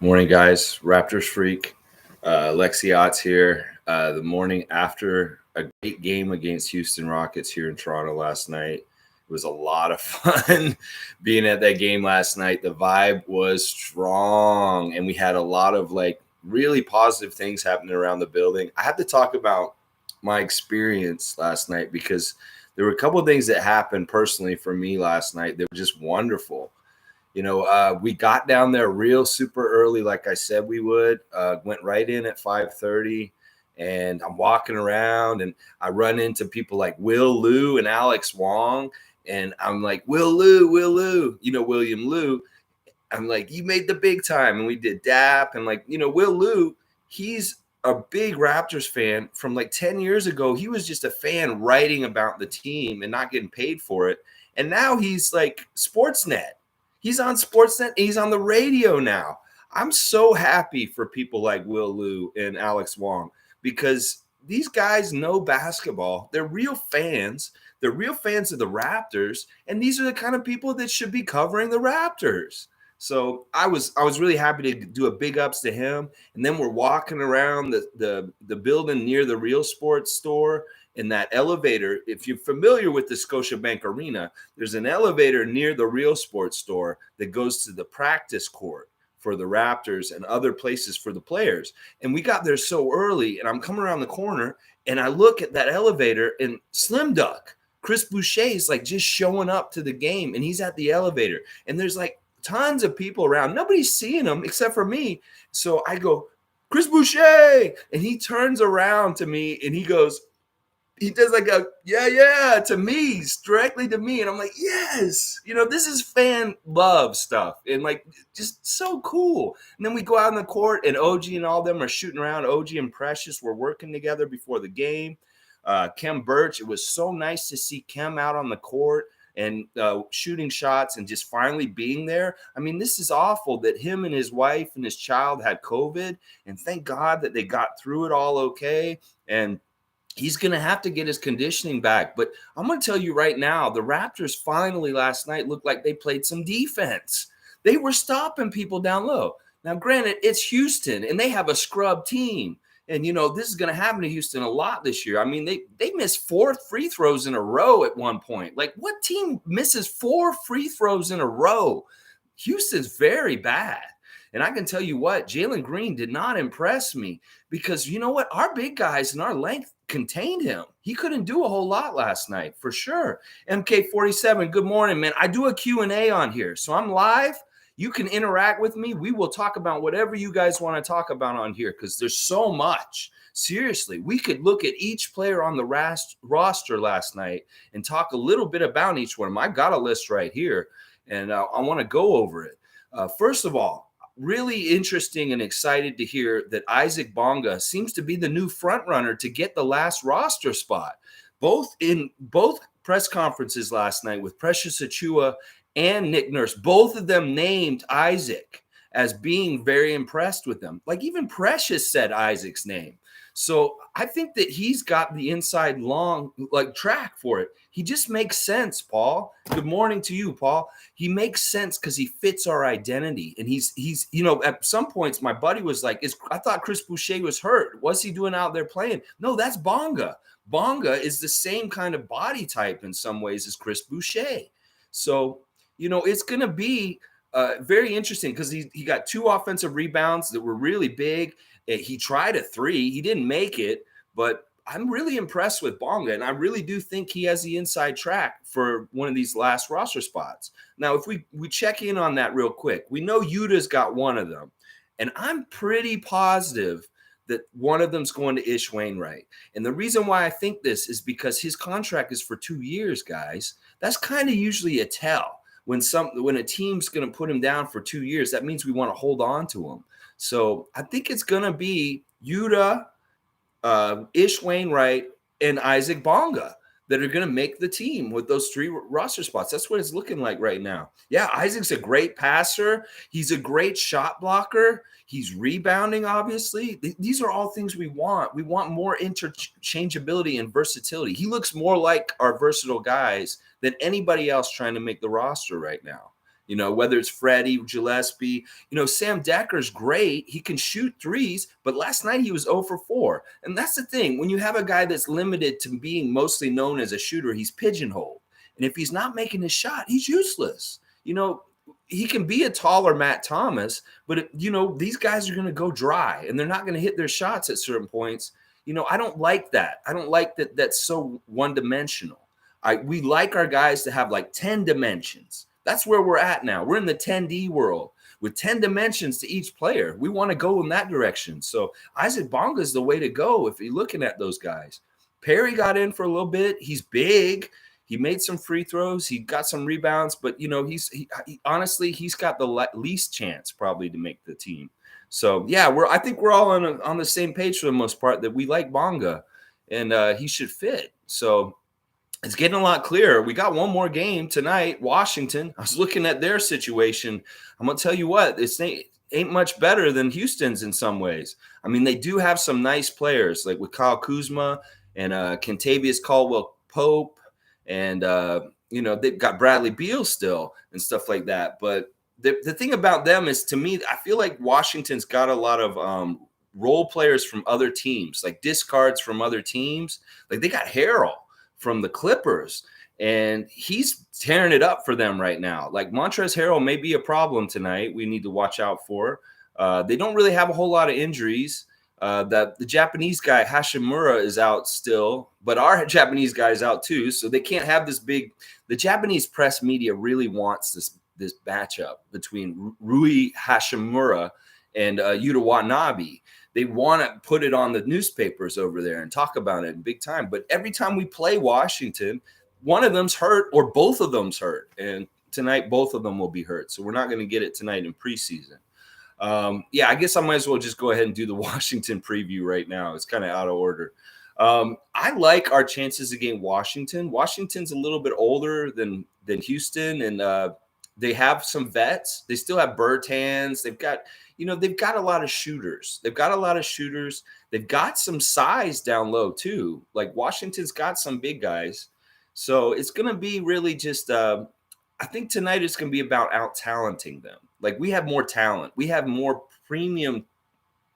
Morning, guys. Raptor Freak. Lexiot's here. The morning after a great game against Houston Rockets here in Toronto last night. It was a lot of fun being at that game last night. The vibe was strong, and we had a lot of really positive things happening around the building. I have to talk about my experience last night because there were a couple of things that happened personally for me last night that were just wonderful. We got down there real super early, like I said we would. Went right in at 5:30, and I'm walking around, and I run into people like Will Liu and Alex Wong, and I'm like, Will Liu, William Liu. I'm like, you made the big time, and we did DAP, and Will Liu, he's a big Raptors fan from like 10 years ago. He was just a fan writing about the team and not getting paid for it, and now he's like Sportsnet. He's on Sportsnet. He's on the radio now. I'm so happy for people like Will Liu and Alex Wong because these guys know basketball. They're real fans. They're real fans of the Raptors, and these are the kind of people that should be covering the Raptors. So I was really happy to do a big ups to him. And then we're walking around the building near the Real Sports store, in that elevator. If you're familiar with the Scotiabank Arena, there's an elevator near the Real Sports store that goes to the practice court for the Raptors and other places for the players. And we got there so early, and I'm coming around the corner, and I look at that elevator, and Slim Duck, Chris Boucher, is like just showing up to the game, and he's at the elevator. And there's like tons of people around. Nobody's seeing him except for me. So I go, Chris Boucher, and he turns around to me, and he does like a yeah to me, directly to me, and I'm like, yes, this is fan love stuff, and like just so cool. And then we go out on the court, and OG and all them are shooting around. OG and Precious were working together before the game. Kem Birch, it was so nice to see Kem out on the court and shooting shots and just finally being there. I mean, this is awful that him and his wife and his child had COVID, and thank God that they got through it all okay. And he's going to have to get his conditioning back. But I'm going to tell you right now, the Raptors finally last night looked like they played some defense. They were stopping people down low. Now, granted, it's Houston, and they have a scrub team. And, this is going to happen to Houston a lot this year. I mean, they missed 4 free throws in a row at one point. Like, what team misses 4 free throws in a row? Houston's very bad. And I can tell you what, Jalen Green did not impress me because you know what? Our big guys and our length contained him. He couldn't do a whole lot last night for sure. MK47, good morning, man. I do a Q&A on here. So I'm live. You can interact with me. We will talk about whatever you guys want to talk about on here because there's so much. Seriously, we could look at each player on the roster last night and talk a little bit about each one of them. I got a list right here, and I want to go over it. First of all, really interesting and excited to hear that Isaac Bonga seems to be the new front runner to get the last roster spot. Both press conferences last night with Precious Achiuwa and Nick Nurse, both of them named Isaac as being very impressed with them. Like even Precious said Isaac's name. So I think that he's got the inside long track for it. He just makes sense, Paul. Good morning to you, Paul. He makes sense because he fits our identity. And he's at some points my buddy was like, I thought Chris Boucher was hurt. What's he doing out there playing? No, that's Bonga. Bonga is the same kind of body type in some ways as Chris Boucher. So, it's going to be very interesting because he got 2 offensive rebounds that were really big. He tried a 3. He didn't make it, but I'm really impressed with Bonga, and I really do think he has the inside track for one of these last roster spots. Now, if we check in on that real quick, we know Utah's got one of them, and I'm pretty positive that one of them's going to Ish Wainwright. And the reason why I think this is because his contract is for 2 years, guys. That's kind of usually a tell. When a team's going to put him down for 2 years, that means we want to hold on to him. So I think it's going to be Yuta, Ish Wainwright, and Isaac Bonga that are going to make the team with those 3 roster spots. That's what it's looking like right now. Yeah, Isaac's a great passer. He's a great shot blocker. He's rebounding, obviously. These are all things we want. We want more interchangeability and versatility. He looks more like our versatile guys than anybody else trying to make the roster right now. whether it's Freddie, Gillespie, Sam Decker's great. He can shoot threes, but last night he was 0 for 4. And that's the thing. When you have a guy that's limited to being mostly known as a shooter, he's pigeonholed. And if he's not making his shot, he's useless. He can be a taller Matt Thomas, but these guys are going to go dry and they're not going to hit their shots at certain points. I don't like that. I don't like that. That's so one-dimensional. We like our guys to have like 10 dimensions. That's where we're at now. We're in the 10D world with 10 dimensions to each player. We want to go in that direction. So Isaac Bonga is the way to go if you're looking at those guys. Perry got in for a little bit. He's big. He made some free throws. He got some rebounds, but honestly, he's got the least chance probably to make the team. So yeah, I think we're all on the same page for the most part that we like Bonga, and he should fit. So it's getting a lot clearer. We got one more game tonight, Washington. I was looking at their situation. I'm gonna tell you what, this ain't much better than Houston's in some ways. I mean, they do have some nice players like with Kyle Kuzma and Kentavious Caldwell-Pope. And, they've got Bradley Beal still and stuff like that. But the thing about them is, to me, I feel like Washington's got a lot of role players from other teams, like discards from other teams. Like they got Harrell from the Clippers, and he's tearing it up for them right now. Like Montrezl Harrell may be a problem tonight. We need to watch out for. They don't really have a whole lot of injuries. The Japanese guy Hashimura is out still, but our Japanese guy is out too, so they can't have this big. The Japanese press media really wants this matchup between Rui Hashimura and Yuta Watanabe. They want to put it on the newspapers over there and talk about it in big time. But every time we play Washington, one of them's hurt or both of them's hurt, and tonight both of them will be hurt. So we're not going to get it tonight in preseason. I guess I might as well just go ahead and do the Washington preview right now. It's kind of out of order. I like our chances against Washington. Washington's a little bit older than Houston, and they have some vets. They still have Bertans. They've got a lot of shooters. They've got some size down low too. Like Washington's got some big guys. So it's going to be really just I think tonight it's going to be about out-talenting them. Like we have more talent. We have more premium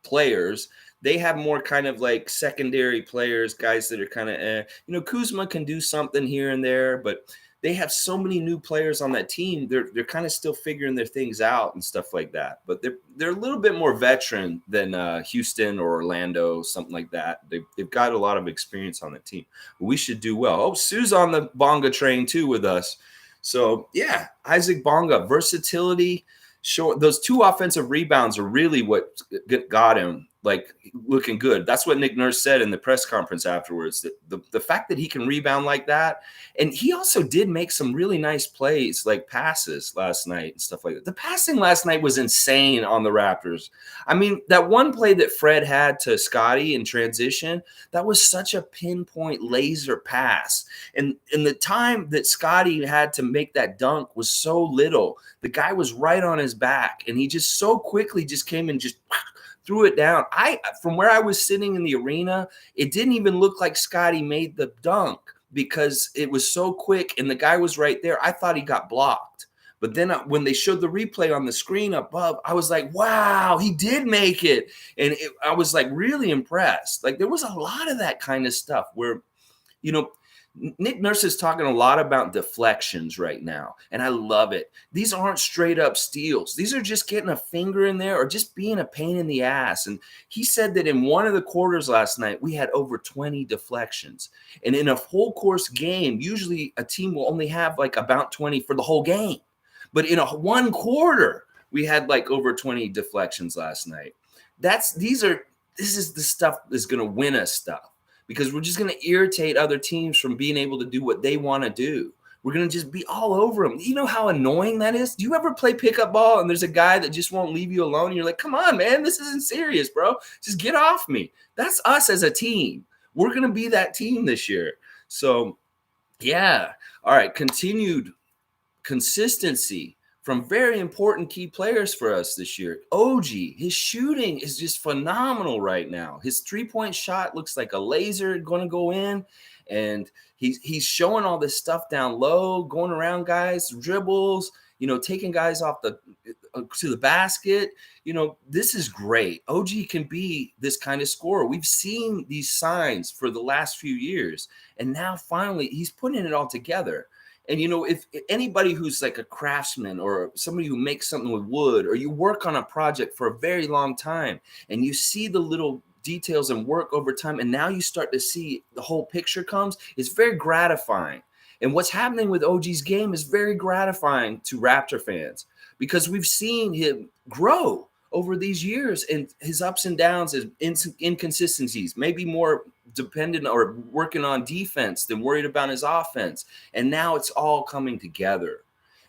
players. They have more kind of like secondary players, guys that are kind of, Kuzma can do something here and there, but they have so many new players on that team. They're kind of still figuring their things out and stuff like that. But they're a little bit more veteran than Houston or Orlando, something like that. They've got a lot of experience on the team. We should do well. Oh, Sue's on the Bonga train too with us. So yeah, Isaac Bonga, versatility. Those 2 offensive rebounds are really what got him like looking good. That's what Nick Nurse said in the press conference afterwards, that the fact that he can rebound like that. And he also did make some really nice plays, like passes last night and stuff like that. The passing last night was insane on the Raptors. I mean, that one play that Fred had to Scotty in transition, that was such a pinpoint laser pass. And the time that Scotty had to make that dunk was so little. The guy was right on his back, and he just so quickly just came and just threw it down. From where I was sitting in the arena, it didn't even look like Scotty made the dunk because it was so quick and the guy was right there. I thought he got blocked. But then when they showed the replay on the screen above, I was like, wow, he did make it. And I was like really impressed. Like there was a lot of that kind of stuff where, Nick Nurse is talking a lot about deflections right now, and I love it. These aren't straight up steals. These are just getting a finger in there or just being a pain in the ass. And he said that in one of the quarters last night, we had over 20 deflections. And in a full course game, usually a team will only have like about 20 for the whole game. But in one quarter, we had like over 20 deflections last night. This is the stuff that's going to win us stuff. Because we're just going to irritate other teams from being able to do what they want to do. We're going to just be all over them. You know how annoying that is? Do you ever play pickup ball and there's a guy that just won't leave you alone? And you're like, come on, man, this isn't serious, bro. Just get off me. That's us as a team. We're going to be that team this year. So, yeah. All right. Continued consistency from very important key players for us this year. OG, his shooting is just phenomenal right now. His 3-point shot looks like a laser going to go in, and he's showing all this stuff down low, going around guys, dribbles. taking guys off to the basket. This is great. OG can be this kind of scorer. We've seen these signs for the last few years, and now finally he's putting it all together. And, if anybody who's like a craftsman or somebody who makes something with wood, or you work on a project for a very long time and you see the little details and work over time, and now you start to see the whole picture comes, it's very gratifying. And what's happening with OG's game is very gratifying to Raptor fans, because we've seen him grow over these years, and his ups and downs, his inconsistencies, maybe more dependent or working on defense than worried about his offense. And now it's all coming together.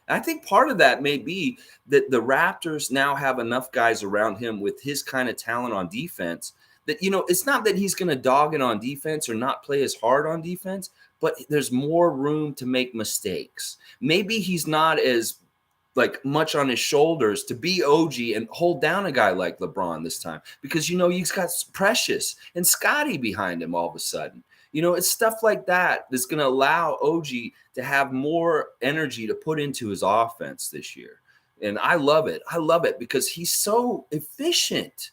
And I think part of that may be that the Raptors now have enough guys around him with his kind of talent on defense that, it's not that he's going to dog it on defense or not play as hard on defense, but there's more room to make mistakes. Maybe he's not as much on his shoulders to be OG and hold down a guy like LeBron this time, because he's got Precious and Scotty behind him all of a sudden. It's stuff like that that's going to allow OG to have more energy to put into his offense this year. And I love it. I love it because he's so efficient.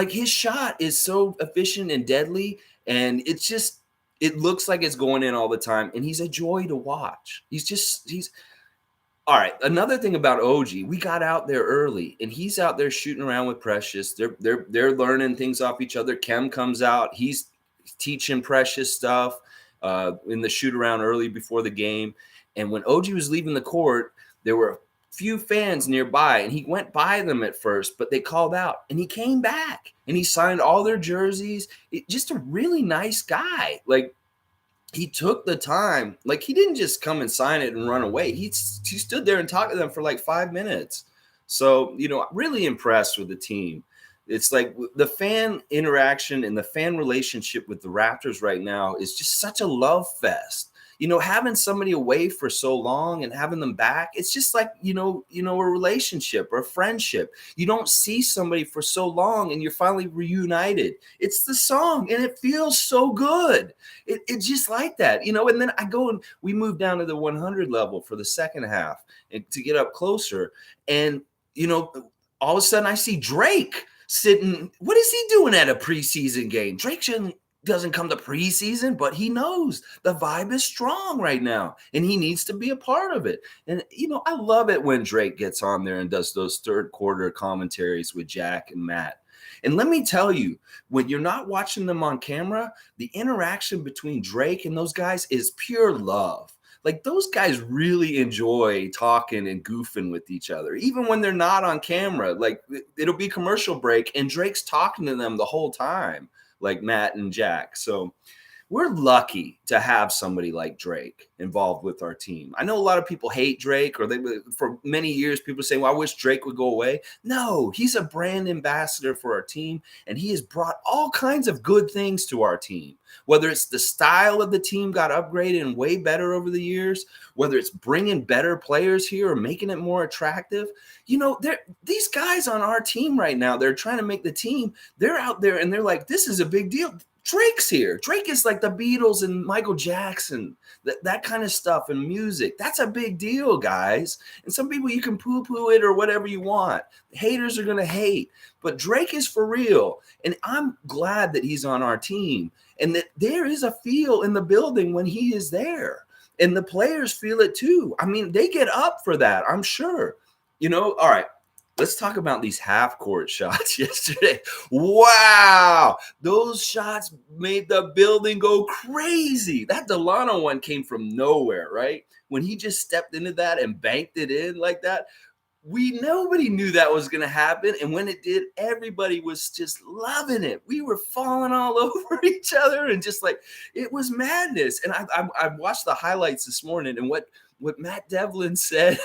His shot is so efficient and deadly, and it looks like it's going in all the time, and he's a joy to watch. He's all right. Another thing about OG, we got out there early, and he's out there shooting around with Precious. They're learning things off each other. Kem comes out. He's teaching Precious stuff in the shoot around early before the game. And when OG was leaving the court, there were a few fans nearby, and he went by them at first, but they called out, and he came back, and he signed all their jerseys. Just a really nice guy. He took the time. He didn't just come and sign it and run away. He stood there and talked to them for 5 minutes. So, really impressed with the team. It's the fan interaction and the fan relationship with the Raptors right now is just such a love fest. Having somebody away for so long and having them back, it's just a relationship or a friendship. You don't see somebody for so long and you're finally reunited. It's the song, and it feels so good. It's just like that, and then I go and we move down to the 100 level for the second half and to get up closer. And, all of a sudden I see Drake sitting. What is he doing at a preseason game? Drake doesn't come to preseason, but he knows the vibe is strong right now, and he needs to be a part of it. And, I love it when Drake gets on there and does those third quarter commentaries with Jack and Matt. And let me tell you, when you're not watching them on camera, the interaction between Drake and those guys is pure love. Those guys really enjoy talking and goofing with each other, even when they're not on camera. It'll be commercial break, and Drake's talking to them the whole time, like Matt and Jack. So we're lucky to have somebody like Drake involved with our team. I know a lot of people hate Drake, or for many years people say, well, I wish Drake would go away. No, he's a brand ambassador for our team, and he has brought all kinds of good things to our team. Whether it's the style of the team got upgraded and way better over the years, whether it's bringing better players here or making it more attractive. These guys on our team right now, they're trying to make the team. They're out there and they're like, this is a big deal. Drake's here. Drake is like the Beatles and Michael Jackson, that kind of stuff and music. That's a big deal, guys. And some people, you can poo-poo it or whatever you want. Haters are going to hate. But Drake is for real. And I'm glad that he's on our team, and that there is a feel in the building when he is there. And the players feel it too. I mean, they get up for that, I'm sure. All right. Let's talk about these half-court shots yesterday. Wow. Those shots made the building go crazy. That Delano one came from nowhere, right? When he just stepped into that and banked it in like that, nobody knew that was going to happen. And when it did, everybody was just loving it. We were falling all over each other, and just it was madness. And I watched the highlights this morning, and what Matt Devlin said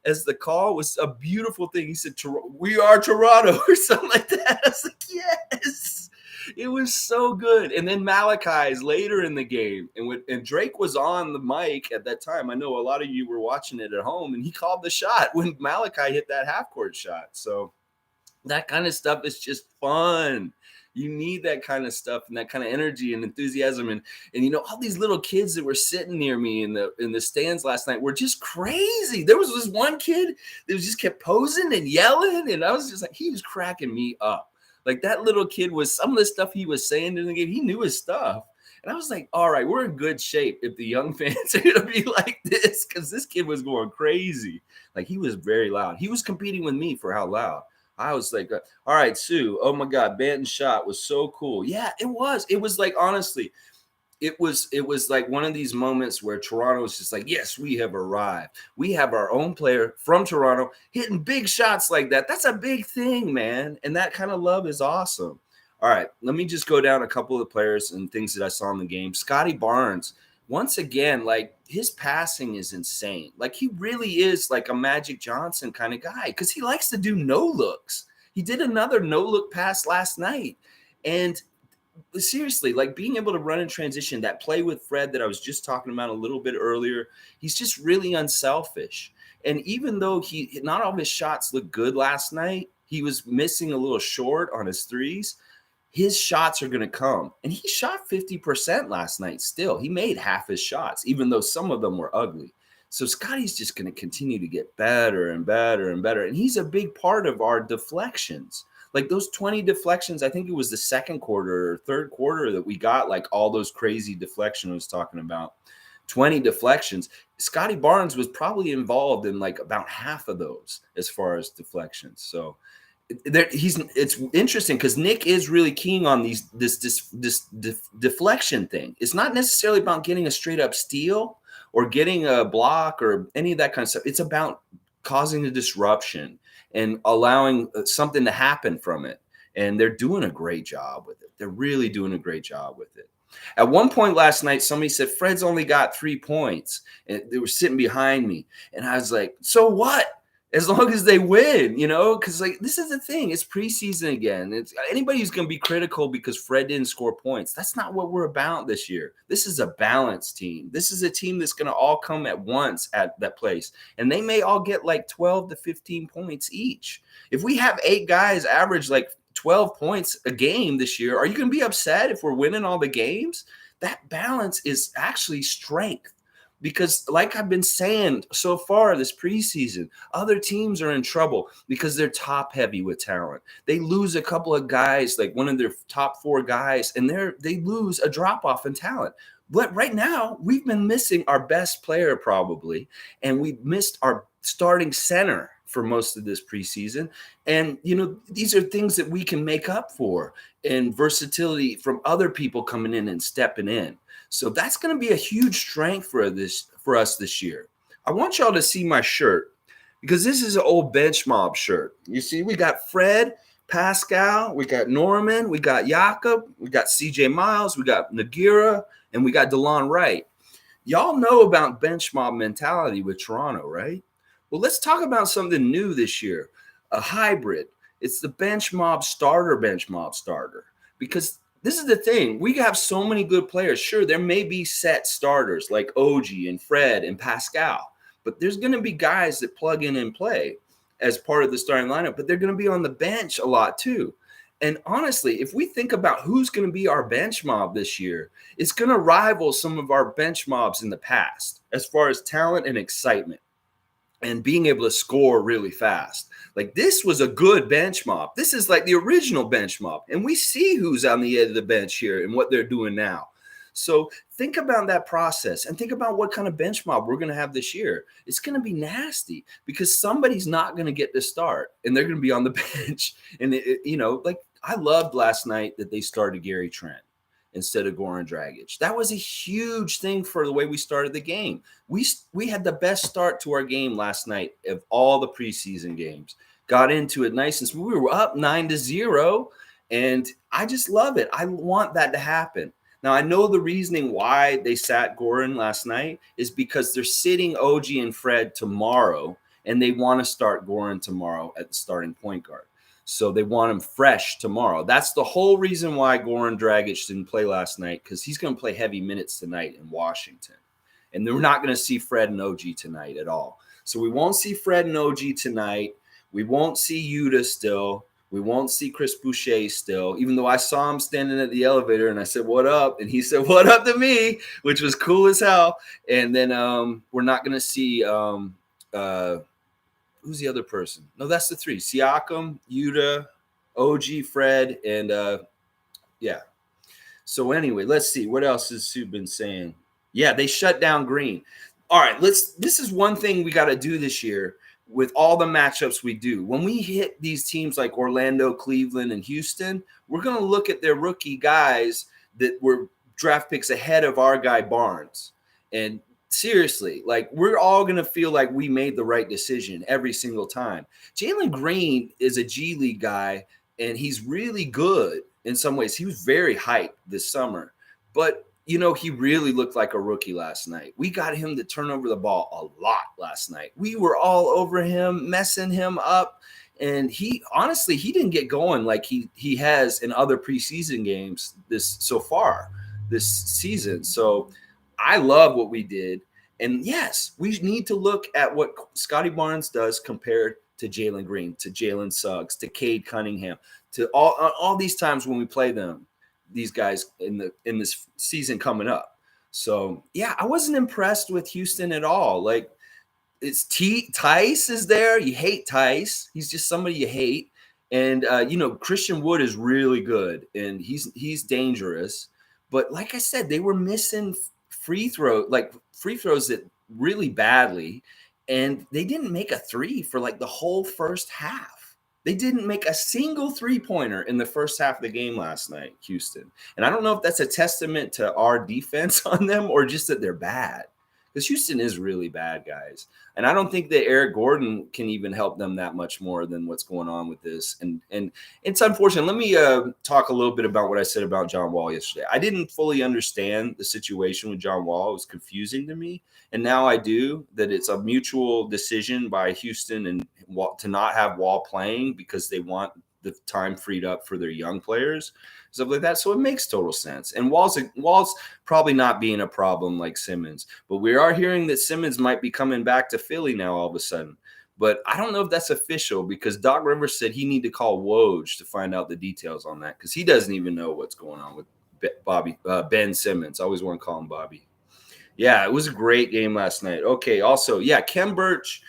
as the call was a beautiful thing. He said, "We are Toronto," or something like that. I was like, yes, it was so good. And then Malachi's later in the game, and Drake was on the mic at that time. I know a lot of you were watching it at home, and he called the shot when Malachi hit that half-court shot. So That kind of stuff is just fun. You need that kind of stuff and that kind of energy and enthusiasm. And all these little kids that were sitting near me in the stands last night were just crazy. There was this one kid that just kept posing and yelling, and I was just like, he was cracking me up. Like, that little kid was, some of the stuff he was saying in the game, he knew his stuff. And I was like, all right, we're in good shape if the young fans are going to be like this, because this kid was going crazy. Like, he was very loud. He was competing with me for how loud. I was like, all right, Sue, oh my God, Banton's shot was so cool. Yeah, it was. It was like, honestly, it was like one of these moments where Toronto was just like, yes, we have arrived. We have our own player from Toronto hitting big shots like that. That's a big thing, man. And that kind of love is awesome. All right, let me just go down a couple of the players and things that I saw in the game. Scotty Barnes, once again, like, his passing is insane. Like, he really is like a Magic Johnson kind of guy, because he likes to do no looks. He did another no look pass last night. And seriously, like, being able to run in transition, that play with Fred that I was just talking about a little bit earlier, he's just really unselfish. And even though not all of his shots looked good last night, he was missing a little short on his threes. His shots are going to come. And he shot 50% last night still. He made half his shots, even though some of them were ugly. So Scotty's just going to continue to get better and better and better. And he's a big part of our deflections. Like, those 20 deflections, I think it was the second quarter or third quarter that we got, like, all those crazy deflections I was talking about. 20 deflections. Scotty Barnes was probably involved in like about half of those as far as deflections. So it's interesting because Nick is really keen on this deflection thing. It's not necessarily about getting a straight up steal or getting a block or any of that kind of stuff. It's about causing a disruption and allowing something to happen from it. And they're doing a great job with it. They're really doing a great job with it. At one point last night, somebody said, Fred's only got 3 points. And they were sitting behind me. And I was like, so what? As long as they win, because like, this is the thing. It's preseason again. It's anybody who's going to be critical because Fred didn't score points. That's not what we're about this year. This is a balanced team. This is a team that's going to all come at once at that place. And they may all get like 12 to 15 points each. If we have 8 guys average like 12 points a game this year, are you going to be upset if we're winning all the games? That balance is actually strength. Because like I've been saying so far this preseason, other teams are in trouble because they're top heavy with talent. They lose a couple of guys, like one of their top 4 guys, and they lose a drop off in talent. But right now, we've been missing our best player probably, and we've missed our starting center for most of this preseason. And, these are things that we can make up for, and versatility from other people coming in and stepping in. So that's going to be a huge strength for us this year. I want y'all to see my shirt because this is an old Bench Mob shirt. You see, we got Fred, Pascal, we got Norman, we got Jakob, we got CJ Miles, we got Nagira, and we got DeLon Wright. Y'all know about Bench Mob mentality with Toronto, right? Well, let's talk about something new this year, a hybrid. It's the Bench Mob starter, because this is the thing. We have so many good players. Sure, there may be set starters like OG and Fred and Pascal, but there's going to be guys that plug in and play as part of the starting lineup, but they're going to be on the bench a lot too. And honestly, if we think about who's going to be our bench mob this year, it's going to rival some of our bench mobs in the past as far as talent and excitement and being able to score really fast. Like, this was a good bench mob. This is like the original bench mob. And we see who's on the edge of the bench here and what they're doing now. So think about that process and think about what kind of bench mob we're going to have this year. It's going to be nasty because somebody's not going to get to start and they're going to be on the bench. And, like, I loved last night that they started Gary Trent instead of Goran Dragic. That was a huge thing for the way we started the game. We had the best start to our game last night of all the preseason games. Got into it nice and smooth. We were up 9-0, and I just love it. I want that to happen. Now, I know the reasoning why they sat Goran last night is because they're sitting OG and Fred tomorrow, and they want to start Goran tomorrow at the starting point guard. So they want him fresh tomorrow. That's the whole reason why Goran Dragic didn't play last night, because he's going to play heavy minutes tonight in Washington. And we're not going to see Fred and OG tonight at all. So we won't see Fred and OG tonight. We won't see Yuta still. We won't see Chris Boucher still, even though I saw him standing at the elevator and I said, "What up?" And he said, "What up?" to me, which was cool as hell. And then we're not going to see who's the other person? No, that's the three: Siakam, Yuta, OG, Fred, and yeah. So anyway, let's see what else has Sue been saying. Yeah, they shut down Green. All right, this is one thing we got to do this year with all the matchups we do. When we hit these teams like Orlando, Cleveland, and Houston, we're going to look at their rookie guys that were draft picks ahead of our guy Barnes. And seriously, like, we're all going to feel like we made the right decision every single time. Jalen Green is a G League guy, and he's really good in some ways. He was very hyped this summer, but he really looked like a rookie last night. We got him to turn over the ball a lot last night. We were all over him, messing him up. And he didn't get going like he has in other preseason games so far this season. So I love what we did. And yes, we need to look at what Scotty Barnes does compared to Jalen Green, to Jalen Suggs, to Cade Cunningham, to all these times when we play them. These guys in this season coming up. So yeah, I wasn't impressed with Houston at all. Like, it's Tice is there. You hate Tice. He's just somebody you hate. And Christian Wood is really good and he's dangerous. But like I said, they were missing free throws that really badly, and they didn't make a three for like the whole first half. They didn't make a single three-pointer in the first half of the game last night, Houston. And I don't know if that's a testament to our defense on them or just that they're bad. Because Houston is really bad, guys. And I don't think that Eric Gordon can even help them that much more than what's going on with this. And it's unfortunate. Let me talk a little bit about what I said about John Wall yesterday. I didn't fully understand the situation with John Wall. It was confusing to me. And now I do, that it's a mutual decision by Houston and to not have Wall playing because they want the time freed up for their young players, stuff like that. So it makes total sense. And Wall's probably not being a problem like Simmons, but we are hearing that Simmons might be coming back to Philly now all of a sudden. But I don't know if that's official because Doc Rivers said he need to call Woj to find out the details on that because he doesn't even know what's going on with Ben Simmons. I always want to call him Bobby. Yeah, it was a great game last night. Okay, also, yeah, Khem Birch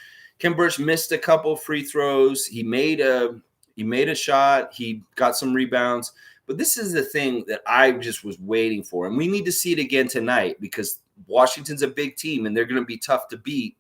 missed a couple free throws. He made a shot. He got some rebounds. But this is the thing that I just was waiting for. And we need to see it again tonight because Washington's a big team and they're going to be tough to beat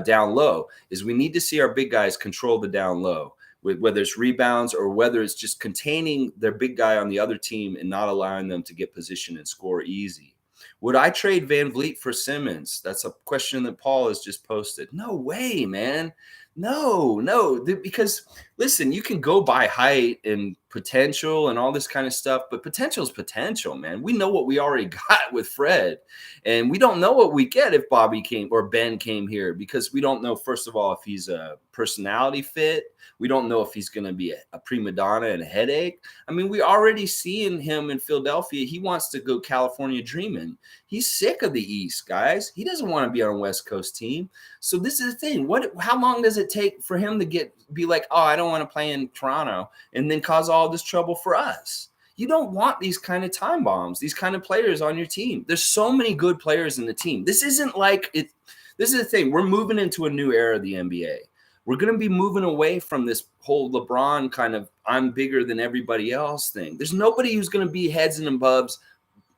down low, is we need to see our big guys control the down low, whether it's rebounds or whether it's just containing their big guy on the other team and not allowing them to get position and score easy. Would I trade Van Vliet for Simmons? That's a question that Paul has just posted. No way, man. No, because listen, you can go by height and potential and all this kind of stuff, but potential is potential, man. We know what we already got with Fred, and we don't know what we get if Bobby came or Ben came here because we don't know, first of all, if he's a personality fit. We don't know if he's going to be a prima donna and a headache. I mean, we already seeing him in Philadelphia. He wants to go California dreaming. He's sick of the East, guys. He doesn't want to be on a West Coast team. So this is the thing. How long does it take for him to be like, oh, I don't want to play in Toronto, and then cause all this trouble for us? You don't want these kind of time bombs, these kind of players on your team. There's so many good players in the team. This isn't like it. This is the thing. We're moving into a new era of the NBA. We're going to be moving away from this whole LeBron kind of I'm bigger than everybody else thing. There's nobody who's going to be heads and above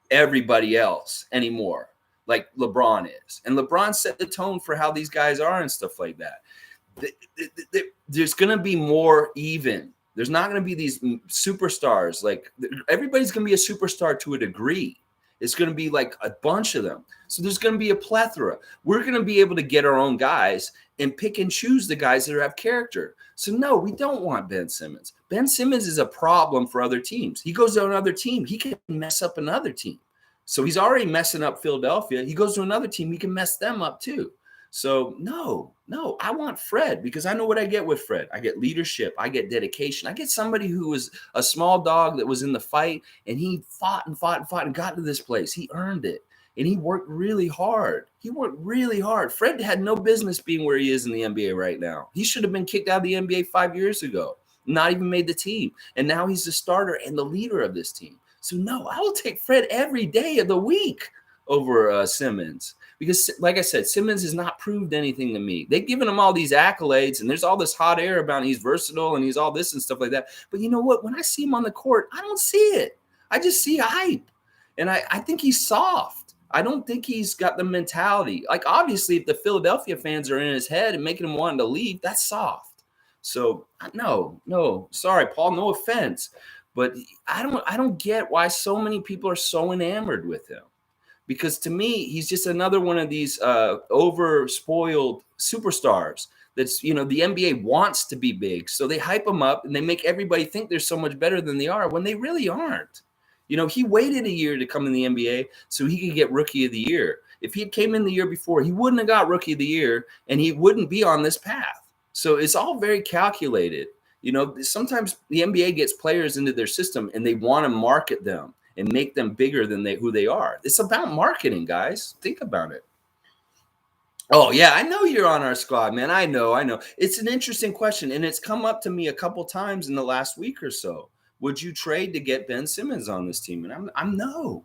everybody else anymore like LeBron is. And LeBron set the tone for how these guys are and stuff like that. There's going to be more even. There's not going to be these superstars. Like, everybody's going to be a superstar to a degree. It's going to be like a bunch of them. So there's going to be a plethora. We're going to be able to get our own guys and pick and choose the guys that have character. So no, we don't want Ben Simmons. Ben Simmons is a problem for other teams. He goes to another team, he can mess up another team. So he's already messing up Philadelphia. He goes to another team, he can mess them up too. So no, I want Fred because I know what I get with Fred. I get leadership. I get dedication. I get somebody who was a small dog that was in the fight and he fought and got to this place. He earned it. And he worked really hard. Fred had no business being where he is in the NBA right now. He should have been kicked out of the NBA 5 years ago. not even made the team. And now he's the starter and the leader of this team. So, no, I will take Fred every day of the week over Simmons. Because, like I said, Simmons has not proved anything to me. They've given him all these accolades, and there's all this hot air about he's versatile and he's all this and stuff like that. But you know what? When I see him on the court, I don't see it. I just see hype. And I think he's soft. I don't think he's got the mentality. Like, obviously, if the Philadelphia fans are in his head and making him want to leave, that's soft. So, no. Sorry, Paul, no offense. But I don't get why so many people are so enamored with him. Because to me, he's just another one of these over-spoiled superstars that's, the NBA wants to be big. So they hype him up and they make everybody think they're so much better than they are when they really aren't. He waited a year to come in the NBA so he could get Rookie of the Year. If he had came in the year before, he wouldn't have got Rookie of the Year and he wouldn't be on this path. So it's all very calculated. Sometimes the NBA gets players into their system and they want to market them and make them bigger than who they are. It's about marketing, guys. Think about it. Oh, yeah, I know you're on our squad, man. I know. It's an interesting question, and it's come up to me a couple times in the last week or so. Would you trade to get Ben Simmons on this team? And I'm no.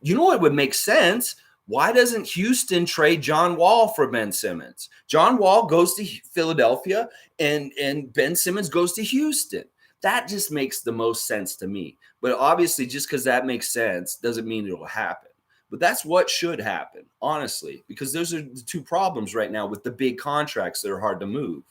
You know what would make sense? Why doesn't Houston trade John Wall for Ben Simmons? John Wall goes to Philadelphia, and Ben Simmons goes to Houston. That just makes the most sense to me. But obviously, just because that makes sense doesn't mean it will happen. But that's what should happen, honestly, because those are the two problems right now with the big contracts that are hard to move.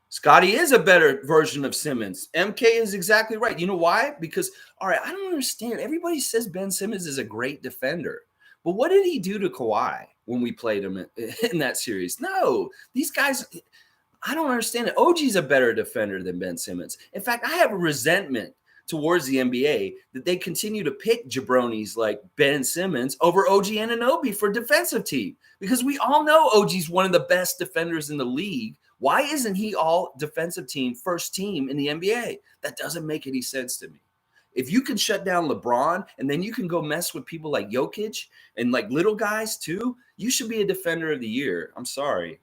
Scotty is a better version of Simmons. MK is exactly right. You know why? Because, all right, I don't understand. Everybody says Ben Simmons is a great defender. But what did he do to Kawhi when we played him in that series? No, these guys – I don't understand it. OG's a better defender than Ben Simmons. In fact, I have a resentment towards the NBA that they continue to pick jabronis like Ben Simmons over OG Anunoby for defensive team, because we all know OG's one of the best defenders in the league. Why isn't he all defensive team, first team in the NBA? That doesn't make any sense to me. If you can shut down LeBron and then you can go mess with people like Jokic and like little guys too, you should be a defender of the year. I'm sorry.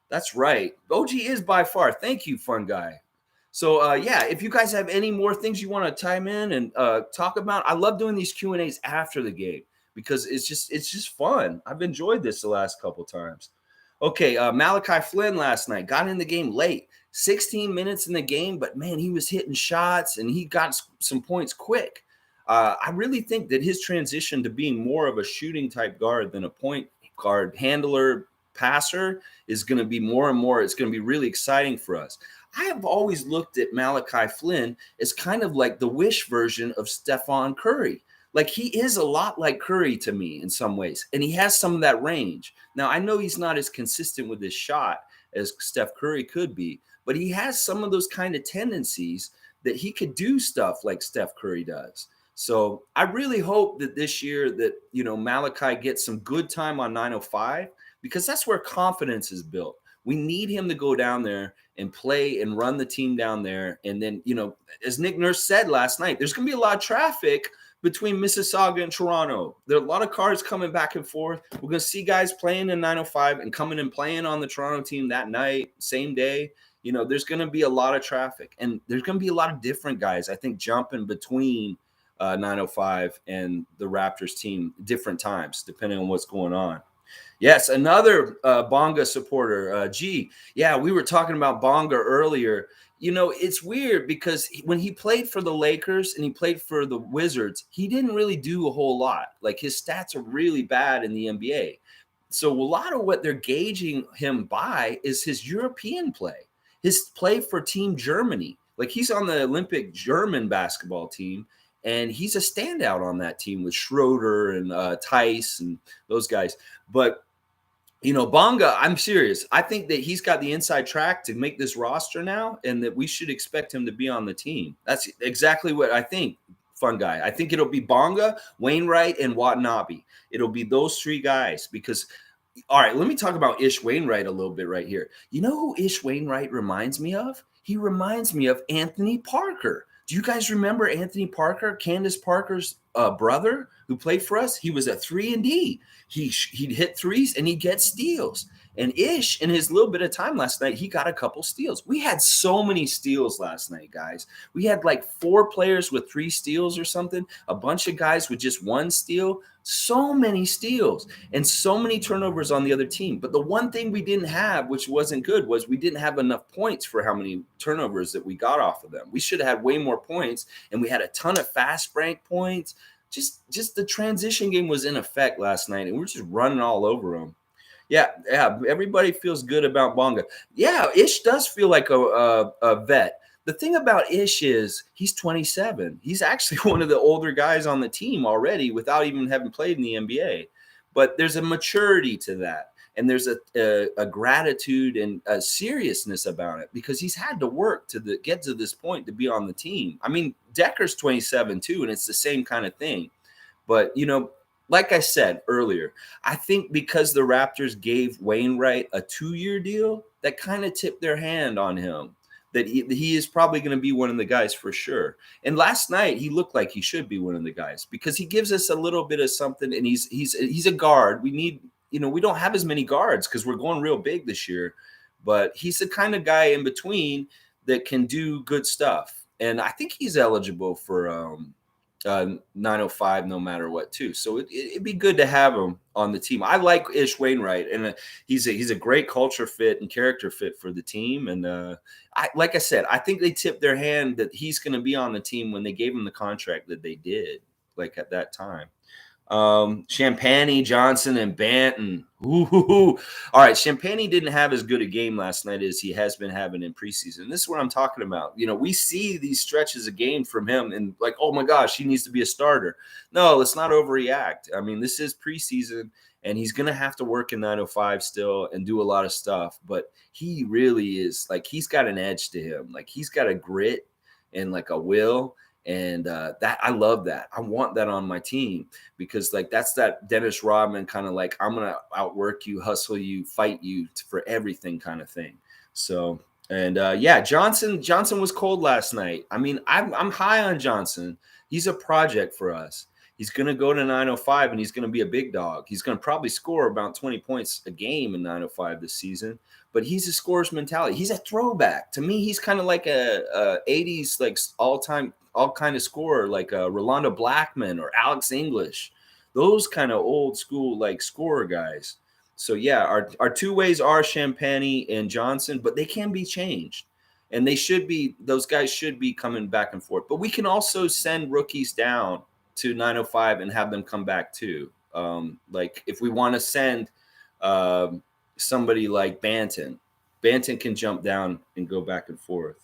That's right. OG is by far. Thank you, fun guy. So, if you guys have any more things you want to chime in and talk about, I love doing these Q&As after the game because it's just fun. I've enjoyed this the last couple times. Okay, Malachi Flynn last night got in the game late, 16 minutes in the game, but, man, he was hitting shots and he got some points quick. I really think that his transition to being more of a shooting type guard than a point guard handler, passer is going to be more and more. It's going to be really exciting for us. I have always looked at Malachi Flynn as kind of like the Wish version of Stephen Curry. Like, he is a lot like Curry to me in some ways, and he has some of that range. Now, I know he's not as consistent with his shot as Steph Curry could be, but he has some of those kind of tendencies that he could do stuff like Steph Curry does. So I really hope that this year that, Malachi gets some good time on 905, because that's where confidence is built. We need him to go down there and play and run the team down there. And then, as Nick Nurse said last night, there's going to be a lot of traffic between Mississauga and Toronto. There are a lot of cars coming back and forth. We're going to see guys playing in 905 and coming and playing on the Toronto team that night, same day. There's going to be a lot of traffic. And there's going to be a lot of different guys, I think, jumping between 905 and the Raptors team different times, depending on what's going on. Yes, another Bonga supporter, G. Yeah, we were talking about Bonga earlier. It's weird because when he played for the Lakers and he played for the Wizards, he didn't really do a whole lot. Like, his stats are really bad in the NBA. So a lot of what they're gauging him by is his European play, his play for Team Germany. Like, he's on the Olympic German basketball team, and he's a standout on that team with Schroeder and Tice and those guys. But, Bonga, I'm serious. I think that he's got the inside track to make this roster now, and that we should expect him to be on the team. That's exactly what I think, fun guy. I think it'll be Bonga, Wainwright, and Watanabe. It'll be those three guys because, all right, let me talk about Ish Wainwright a little bit right here. You know who Ish Wainwright reminds me of? He reminds me of Anthony Parker. Do you guys remember Anthony Parker, Candace Parker's brother who played for us? He was a 3-and-D. He'd hit threes and he'd get steals. And Ish, in his little bit of time last night, he got a couple steals. We had so many steals last night, guys. We had like 4 players with 3 steals or something, a bunch of guys with just 1 steal. So many steals and so many turnovers on the other team. But the one thing we didn't have, which wasn't good, was we didn't have enough points for how many turnovers that we got off of them. We should have had way more points, and we had a ton of fast break points. Just the transition game was in effect last night, and we're just running all over them. Yeah, everybody feels good about Bonga. Yeah, Ish does feel like a vet. The thing about Ish is he's 27. He's actually one of the older guys on the team already without even having played in the NBA. But there's a maturity to that. And there's a gratitude and a seriousness about it because he's had to work to get to this point to be on the team. I mean, Decker's 27 too, and it's the same kind of thing. But, like I said earlier, I think because the Raptors gave Wainwright a 2-year deal, that kind of tipped their hand on him. That he is probably going to be one of the guys for sure. And last night he looked like he should be one of the guys because he gives us a little bit of something. And he's a guard. We need, we don't have as many guards because we're going real big this year. But he's the kind of guy in between that can do good stuff. And I think he's eligible for 905 no matter what too. So it'd be good to have him on the team. I like Ish Wainwright, and he's a great culture fit and character fit for the team. And like I said, I think they tipped their hand that he's going to be on the team when they gave him the contract that they did, like at that time. Champagny, Johnson, and Banton. Ooh. All right, Champagny didn't have as good a game last night as he has been having in preseason. This is what I'm talking about. We see these stretches of game from him and like, oh my gosh, he needs to be a starter. No, let's not overreact. I mean, this is preseason, and he's going to have to work in 905 still and do a lot of stuff. But he really is like, he's got an edge to him. Like he's got a grit and like a will. And that I love that. I want that on my team because like that's that Dennis Rodman kind of like I'm gonna outwork you, hustle you, fight you for everything kind of thing. So and Johnson was cold last night. I mean I'm high on Johnson. He's a project for us. He's gonna go to 905 and he's gonna be a big dog. He's gonna probably score about 20 points a game in 905 this season. But he's a scorer's mentality. He's a throwback. To me, he's kind of like a 80s like all kind of scorer, like Rolando Blackman or Alex English. Those kind of old school like scorer guys. So yeah, our two ways are Champagny and Johnson, but they can be changed. And those guys should be coming back and forth. But we can also send rookies down to 905 and have them come back too. Like if we want to send somebody like Banton can jump down and go back and forth.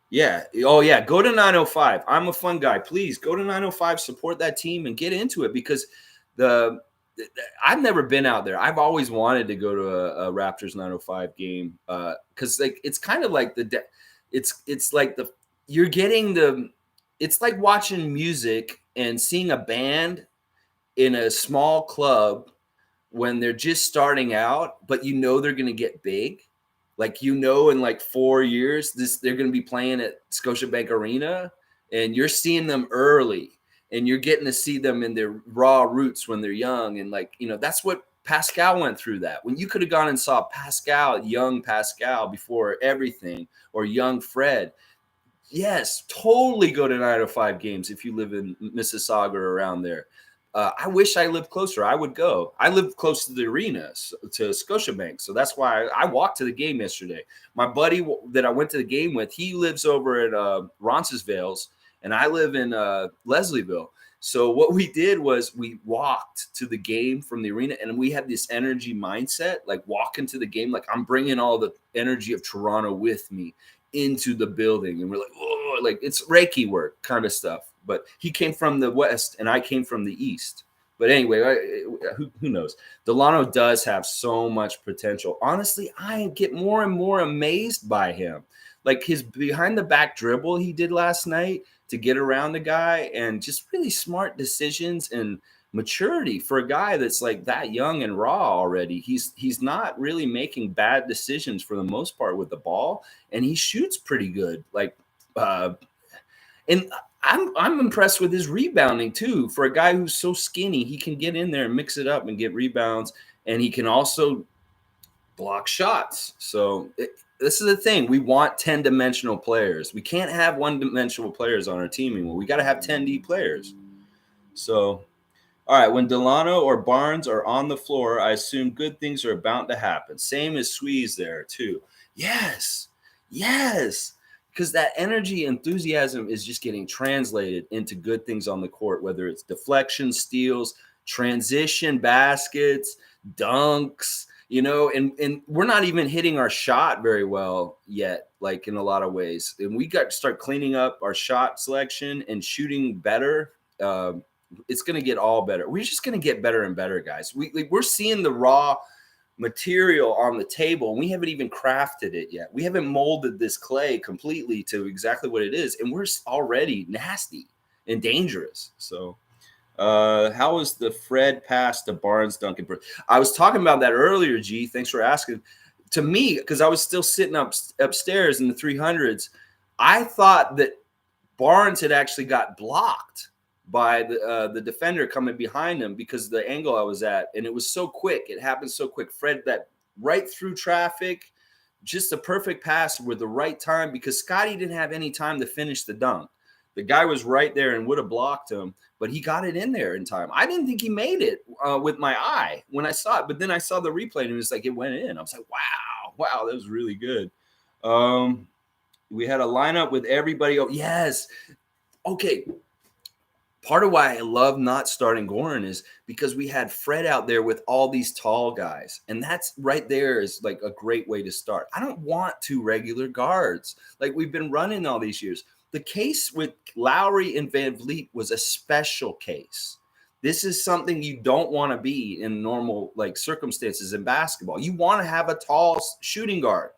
Yeah. Oh yeah. Go to 905. I'm a fun guy. Please go to 905, support that team and get into it because I've never been out there. I've always wanted to go to a Raptors 905 game. Cause like, it's kind of like it's like it's like watching music and seeing a band in a small club when they're just starting out, but they're going to get big. Like, in like 4 years, they're going to be playing at Scotiabank Arena, and you're seeing them early, and you're getting to see them in their raw roots when they're young. And like, that's what Pascal went through that. When you could have gone and saw Pascal, young Pascal before everything, or young Fred. Yes, totally go to 905 games if you live in Mississauga or around there. I wish I lived closer. I would go. I live close to the arena, to Scotiabank. So that's why I walked to the game yesterday. My buddy that I went to the game with, he lives over at Roncesvalles, and I live in Leslieville. So what we did was we walked to the game from the arena, and we had this energy mindset, like walking to the game, like I'm bringing all the energy of Toronto with me into the building. And we're like, oh, like it's Reiki work kind of stuff. But he came from the West and I came from the East. But anyway, who knows? Delano does have so much potential. Honestly, I get more and more amazed by him. Like his behind the back dribble he did last night to get around the guy, and just really smart decisions and maturity for a guy that's like that young and raw already. He's not really making bad decisions for the most part with the ball, and he shoots pretty good. Like, and I'm impressed with his rebounding too. For a guy who's so skinny, he can get in there and mix it up and get rebounds, and he can also block shots. So this is the thing. We want 10-dimensional players. We can't have one-dimensional players on our team anymore. We got to have 10D players. So, all right, when Delano or Barnes are on the floor, I assume good things are about to happen. Same as Sweez there, too. Yes. Because that energy, enthusiasm is just getting translated into good things on the court, whether it's deflection, steals, transition, baskets, dunks, and we're not even hitting our shot very well yet, like in a lot of ways. And we got to start cleaning up our shot selection and shooting better. It's going to get all better. We're just going to get better and better, guys. We're seeing the raw material on the table, and we haven't even crafted it yet. We haven't molded this clay completely to exactly what it is, and we're already nasty and dangerous. So how was the Fred pass to Barnes Duncan? I was talking about that earlier, G. Thanks for asking. To me, because I was still sitting upstairs in the 300s, I thought that Barnes had actually got blocked by the defender coming behind him because of the angle I was at. And it was so quick. It happened so quick. Fred, that right through traffic, just a perfect pass with the right time, because Scotty didn't have any time to finish the dunk. The guy was right there and would have blocked him, but he got it in there in time. I didn't think he made it with my eye when I saw it, but then I saw the replay and it was like it went in. I was like, wow, that was really good. We had a lineup with everybody. Oh, yes. Okay. Part of why I love not starting Goran is because we had Fred out there with all these tall guys. And that's right there is like a great way to start. I don't want two regular guards like we've been running all these years. The case with Lowry and Van Vliet was a special case. This is something you don't want to be in normal like circumstances in basketball. You want to have a tall shooting guard.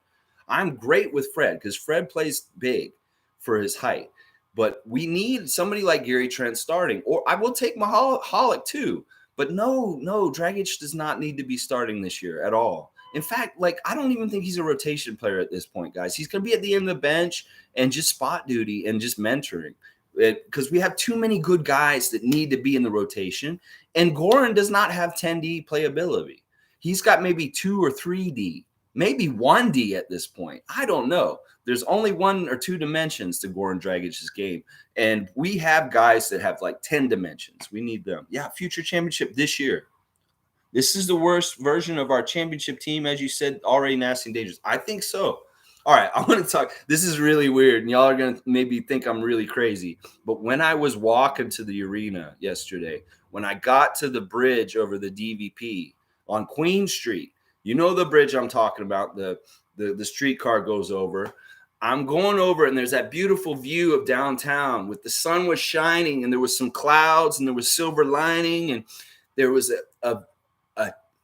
I'm great with Fred because Fred plays big for his height. But we need somebody like Gary Trent starting, or I will take Mahalik too. But no, Dragic does not need to be starting this year at all. In fact, like I don't even think he's a rotation player at this point, guys. He's going to be at the end of the bench and just spot duty and just mentoring, because we have too many good guys that need to be in the rotation. And Goran does not have 10D playability. He's got maybe 2 or 3D, maybe 1D at this point. I don't know. There's only 1 or 2 dimensions to Goran Dragic's game. And we have guys that have like 10 dimensions. We need them. Yeah, future championship this year. This is the worst version of our championship team, as you said, already nasty and dangerous. I think so. All right, I want to talk. This is really weird, and y'all are going to maybe think I'm really crazy. But when I was walking to the arena yesterday, when I got to the bridge over the DVP on Queen Street, you know the bridge I'm talking about, the streetcar goes over. I'm going over it, and there's that beautiful view of downtown with the sun was shining, and there was some clouds, and there was silver lining, and there was a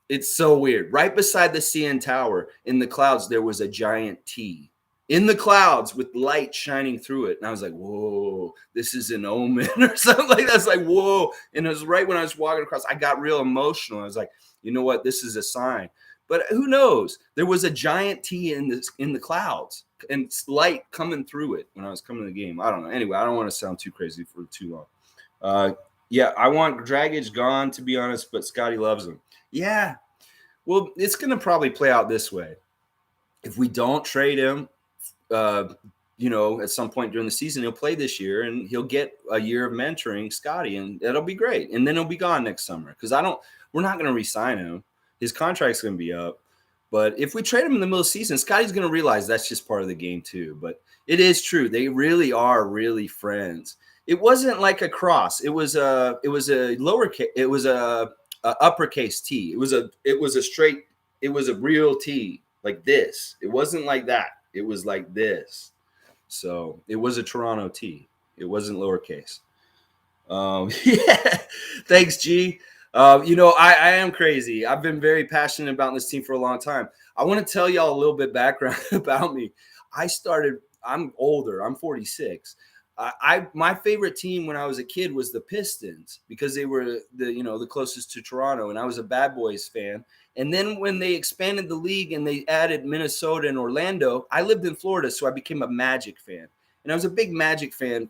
it's so weird. Right beside the CN Tower in the clouds, there was a giant T in the clouds with light shining through it. And I was like, whoa, this is an omen or something like that. I was like, whoa. And it was right when I was walking across, I got real emotional. I was like, you know what? This is a sign. But who knows? There was a giant T in the clouds and light coming through it when I was coming to the game. I don't know. Anyway, I don't want to sound too crazy for too long. Yeah, I want Dragic gone, to be honest, but Scotty loves him. Yeah. Well, it's going to probably play out this way. If we don't trade him, at some point during the season, he'll play this year and he'll get a year of mentoring Scotty, and that'll be great. And then he'll be gone next summer because we're not going to re-sign him. His contract's going to be up. But if we trade him in the middle of the season, Scotty's going to realize that's just part of the game too. But it is true. They really are really friends. It wasn't like a cross. It was a lowercase. It was a uppercase T. It was a real T like this. It wasn't like that. It was like this. So it was a Toronto T. It wasn't lowercase. Yeah. Thanks, G. I am crazy. I've been very passionate about this team for a long time. I want to tell y'all a little bit background about me. I'm older. I'm 46. My favorite team when I was a kid was the Pistons because they were the closest to Toronto, and I was a Bad Boys fan. And then when they expanded the league and they added Minnesota and Orlando, I lived in Florida, so I became a Magic fan. And I was a big Magic fan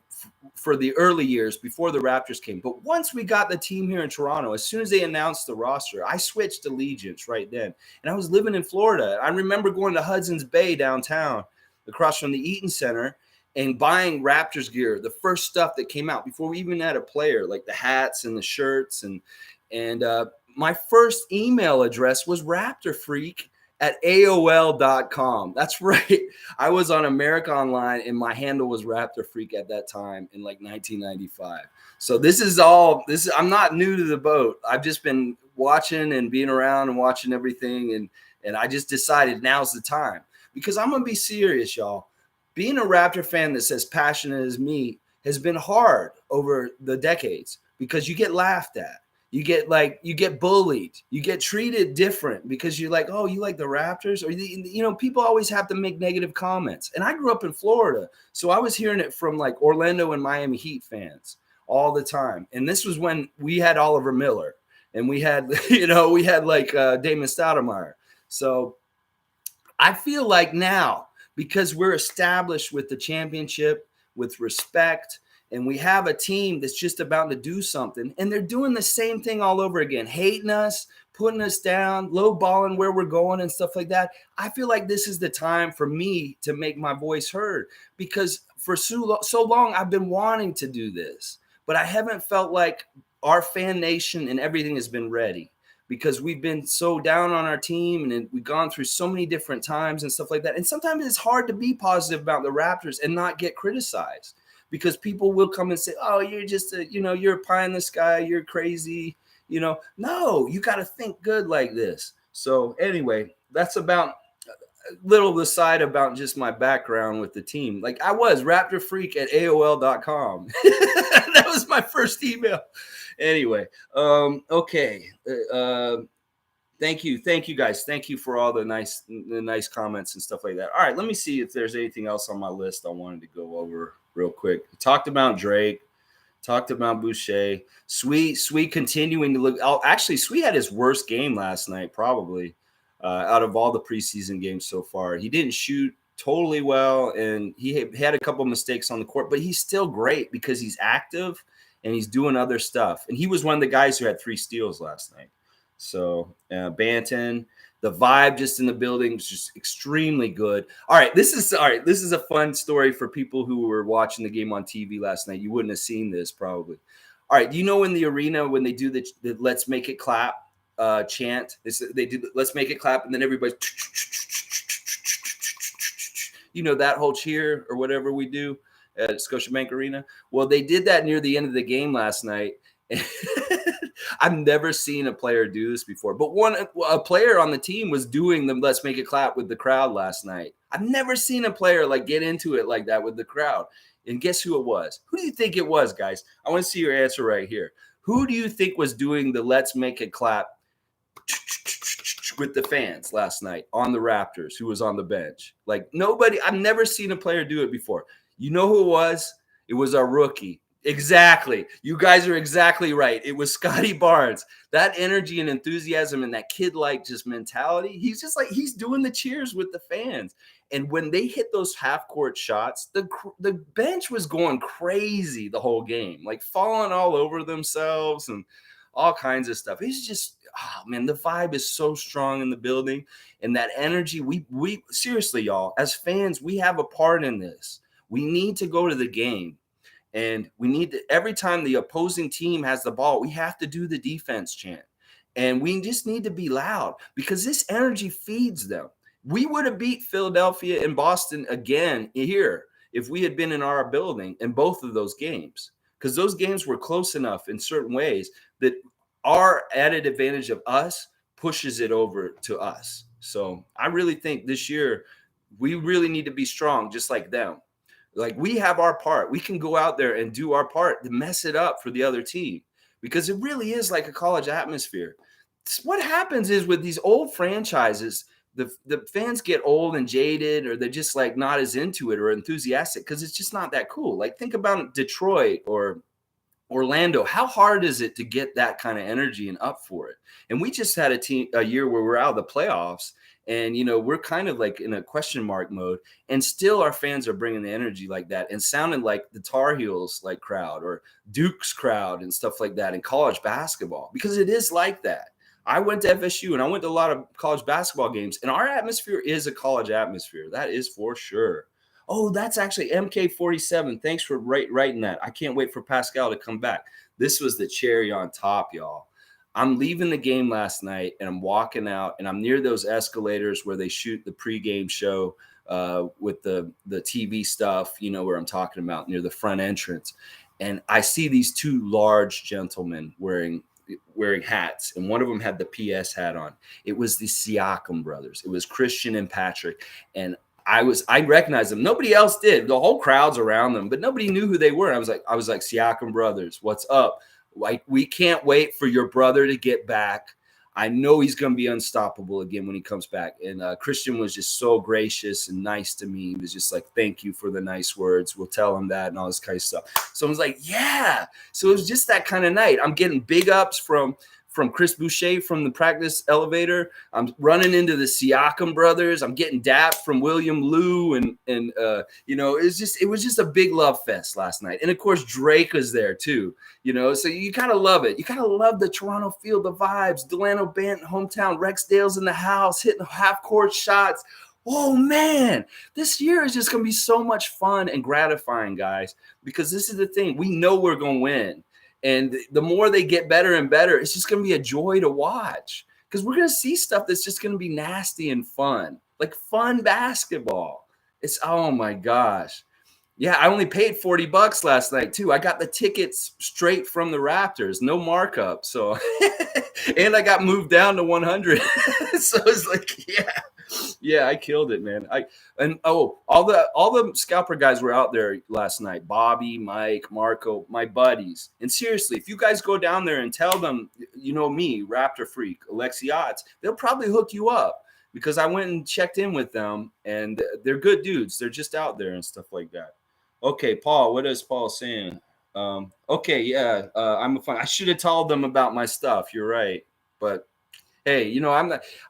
for the early years before the Raptors came. But once we got the team here in Toronto, as soon as they announced the roster, I switched allegiance right then. And I was living in Florida. I remember going to Hudson's Bay downtown across from the Eaton Center and buying Raptors gear, the first stuff that came out before we even had a player, like the hats and the shirts. And my first email address was Raptor Freak at AOL.com. That's right. I was on America Online and my handle was Raptor Freak at that time in like 1995. So I'm not new to the boat. I've just been watching and being around and watching everything. And I just decided now's the time, because I'm going to be serious, y'all. Being a Raptor fan that's as passionate as me has been hard over the decades, because you get laughed at. You get bullied. You get treated different because you're like, oh, you like the Raptors? Or, people always have to make negative comments. And I grew up in Florida, so I was hearing it from like Orlando and Miami Heat fans all the time. And this was when we had Oliver Miller and we had, like Damon Stoudemire. So I feel like now, because we're established with the championship, with respect, and we have a team that's just about to do something, and they're doing the same thing all over again, hating us, putting us down, lowballing where we're going and stuff like that. I feel like this is the time for me to make my voice heard, because for so long I've been wanting to do this, but I haven't felt like our fan nation and everything has been ready, because we've been so down on our team and we've gone through so many different times and stuff like that. And sometimes it's hard to be positive about the Raptors and not get criticized, because people will come and say, oh, you're just you're a pie in the sky, you're crazy. No, you got to think good like this. So anyway, that's about a little aside about just my background with the team. Like, I was Raptor Freak at AOL.com. That was my first email. Anyway, okay. Thank you guys. Thank you for all the nice comments and stuff like that. All right, let me see if there's anything else on my list I wanted to go over real quick. Talked about Drake, talked about Boucher. Sweet continuing to look. Actually, Sweet had his worst game last night, probably out of all the preseason games so far. He didn't shoot totally well, and he had a couple mistakes on the court, but he's still great because he's active and he's doing other stuff. And he was one of the guys who had 3 steals last night. So Banton, the vibe just in the building was just extremely good. All right, this is a fun story for people who were watching the game on TV last night. You wouldn't have seen this probably. All right, in the arena when they do the "Let's Make It Clap" chant, they do "Let's Make It Clap," and then everybody's that whole cheer or whatever we do at Scotiabank Arena. Well, they did that near the end of the game last night. I've never seen a player do this before, but a player on the team was doing the "Let's Make It Clap" with the crowd last night. I've never seen a player get into it like that with the crowd. And guess who it was? Who do you think it was, guys? I want to see your answer right here. Who do you think was doing the "Let's Make It Clap" with the fans last night on the Raptors, who was on the bench? Like, nobody. I've never seen a player do it before. You know who it was? It was our rookie. Exactly. You guys are exactly right. It was Scotty Barnes. That energy and enthusiasm and that kid-like just mentality. He's just he's doing the cheers with the fans. And when they hit those half-court shots, the bench was going crazy the whole game, falling all over themselves and all kinds of stuff. It's just, the vibe is so strong in the building, and that energy. We seriously, y'all, as fans, we have a part in this. We need to go to the game. And we need to, every time the opposing team has the ball, we have to do the defense chant. And we just need to be loud, because this energy feeds them. We would have beat Philadelphia and Boston again here if we had been in our building in both of those games, because those games were close enough in certain ways that our added advantage of us pushes it over to us. So I really think this year we really need to be strong, just like them. We have our part. We can go out there and do our part to mess it up for the other team, because it really is like a college atmosphere. What happens is with these old franchises, the fans get old and jaded, or they're just not as into it or enthusiastic because it's just not that cool. Think about Detroit or Orlando. How hard is it to get that kind of energy and up for it? And we just had a year where we're out of the playoffs, And, we're kind of like in a question mark mode, and still our fans are bringing the energy like that and sounding like the Tar Heels like crowd or Duke's crowd and stuff like that in college basketball, because it is like that. I went to FSU and I went to a lot of college basketball games, and our atmosphere is a college atmosphere. That is for sure. Oh, that's actually MK47. Thanks for writing that. I can't wait for Pascal to come back. This was the cherry on top, y'all. I'm leaving the game last night and I'm walking out and I'm near those escalators where they shoot the pregame show with the TV stuff, where I'm talking about, near the front entrance. And I see these two large gentlemen wearing hats, and one of them had the PS hat on. It was the Siakam brothers. It was Christian and Patrick. And I recognized them. Nobody else did. The whole crowd's around them, but nobody knew who they were. I was like, Siakam brothers, what's up? Like, we can't wait for your brother to get back. I know he's going to be unstoppable again when he comes back. And Christian was just so gracious and nice to me. He was just like, thank you for the nice words. We'll tell him that and all this kind of stuff. So I was like, yeah. So it was just that kind of night. I'm getting big ups from Chris Boucher from the practice elevator. I'm running into the Siakam brothers. I'm getting dapped from William Liu. And it was just a big love fest last night. And of course, Drake was there too, so you kind of love it. You kind of love the Toronto feel, the vibes. Delano Bant, hometown, Rexdale's in the house, hitting half court shots. Oh man, this year is just going to be so much fun and gratifying, guys, because this is the thing. We know we're going to win. And the more they get better and better, it's just going to be a joy to watch, because we're going to see stuff that's just going to be nasty and fun, like fun basketball. It's, oh my gosh. Yeah, I only paid $40 last night too. I got the tickets straight from the Raptors, no markup. So, and I got moved down to 100. So it's like, yeah, I killed it, man. All the scalper guys were out there last night. Bobby, Mike, Marco, my buddies. And seriously, if you guys go down there and tell them, me, Raptor Freak, Alexiats, they'll probably hook you up, because I went and checked in with them, and they're good dudes. They're just out there and stuff like that. Okay, Paul, what is Paul saying? I'm a fun. I should have told them about my stuff. You're right, but hey,